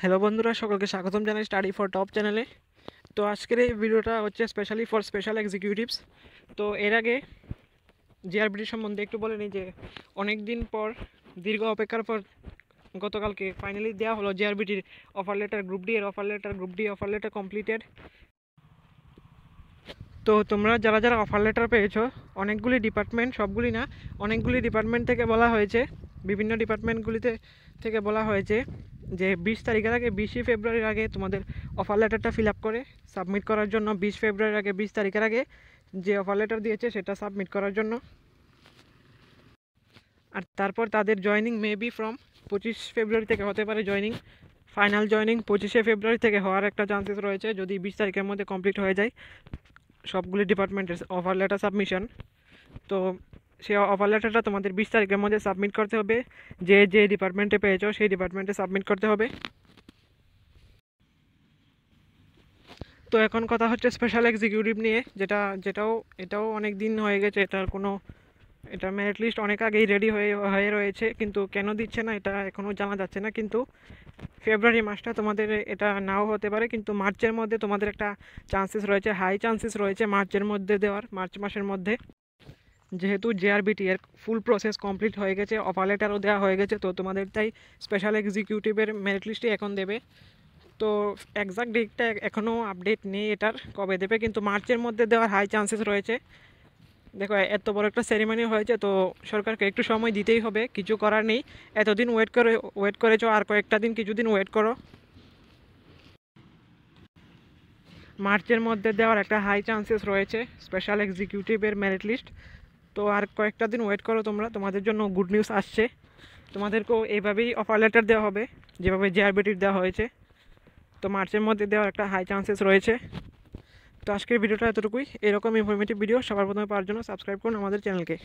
Hello বন্ধুরা, সকলকে স্বাগতম জানাই স্টাডি ফর টপ চ্যানেলে। তো আজকের এই ভিডিওটা হচ্ছে স্পেশালি ফর স্পেশাল এক্সিকিউটিভস। তো এর আগে জিআরবিটি সম্বন্ধে একটু বলে নিই যে অনেক দিন পর, দীর্ঘ অপেক্ষার পর গতকালকে ফাইনালি দেওয়া হলো জিআরবিটির অফার লেটার, গ্রুপ ডি এর offer letter. Group D offer letter completed. তো তোমরা যারা যারা অফার লেটার পেয়েছো, অনেকগুলি ডিপার্টমেন্ট, সবগুলি না, অনেকগুলি ডিপার্টমেন্ট থেকে বলা হয়েছে, বিভিন্ন ডিপার্টমেন্টগুলিতে থেকে বলা হয়েছে যে 20 তারিখের আগে, 20 ফেব্রুয়ারির আগে তোমাদের অফার লেটারটা ফিল আপ করে সাবমিট করার জন্য। 20 ফেব্রুয়ারির আগে, 20 তারিখের আগে যে অফার লেটার দিয়েছে সেটা সাবমিট করার জন্য। আর তারপর তাদের জয়নিং মেবি ফ্রম 25 ফেব্রুয়ারি থেকে হতে পারে জয়নিং। ফাইনাল জয়নিং 25 ফেব্রুয়ারি থেকে হওয়ার একটা চান্সেস রয়েছে যদি 20 তারিখের মধ্যে কমপ্লিট হয়ে যায় সবগুলি ডিপার্টমেন্টের অফার লেটার সাবমিশন। তো সেই অফার লেটারটা তোমাদের 20 তারিখের মধ্যে সাবমিট করতে হবে। যে যে ডিপার্টমেন্টে পেয়েছো সেই ডিপার্টমেন্টে সাবমিট করতে হবে। তো এখন কথা হচ্ছে স্পেশাল এক্সিকিউটিভ নিয়ে, এটাও অনেক দিন হয়ে গেছে। এটা মেরিট লিস্ট অনেক আগেই রেডি হয়ে রয়েছে, কিন্তু কেন দিচ্ছে না এটা এখনও জানা যাচ্ছে না। কিন্তু ফেব্রুয়ারি মাসটা তোমাদের এটা নাও হতে পারে, কিন্তু মার্চের মধ্যে তোমাদের একটা চান্সেস রয়েছে, হাই চান্সেস রয়েছে মার্চের মধ্যে দেওয়ার, মার্চ মাসের মধ্যে। যেহেতু জেআরবিটি এর ফুল প্রসেস কমপ্লিট হয়ে গেছে, অফার লেটারও দেওয়া হয়ে গেছে, তো তোমাদের তাই স্পেশাল এক্সিকিউটিভের মেরিট লিস্টে এখন দেবে। তো এক্সাক্ট ডেটটা এখনও আপডেট নেই এটার কবে দেবে, কিন্তু মার্চের মধ্যে দেওয়ার হাই চান্সেস রয়েছে। দেখো, এত বড় একটা সেরিমনি হয়েছে, তো সরকারকে একটু সময় দিতেই হবে, কিছু করার নেই। এতদিন ওয়েট করেছো, আর কয়েকটা দিন, কিছুদিন ওয়েট করো। মার্চের মধ্যে দেওয়ার একটা হাই চান্সেস রয়েছে স্পেশাল এক্সিকিউটিভের মেরিট লিস্ট। তো আর কয়েকটা দিন ওয়েট করো তোমরা, তোমাদের জন্য গুড নিউজ আসছে। তোমাদেরকেও এইভাবেই অফার লেটার দেওয়া হবে যেভাবে জেআরবিটির দেওয়া হয়েছে। তো মার্চের মধ্যে দেওয়ার একটা হাই চান্সেস রয়েছে। তো আজকের ভিডিওটা এতটুকুই। এরকম ইনফরমেটিভ ভিডিও সবার প্রথমে পাওয়ার জন্য সাবস্ক্রাইব করুন আমাদের চ্যানেলকে।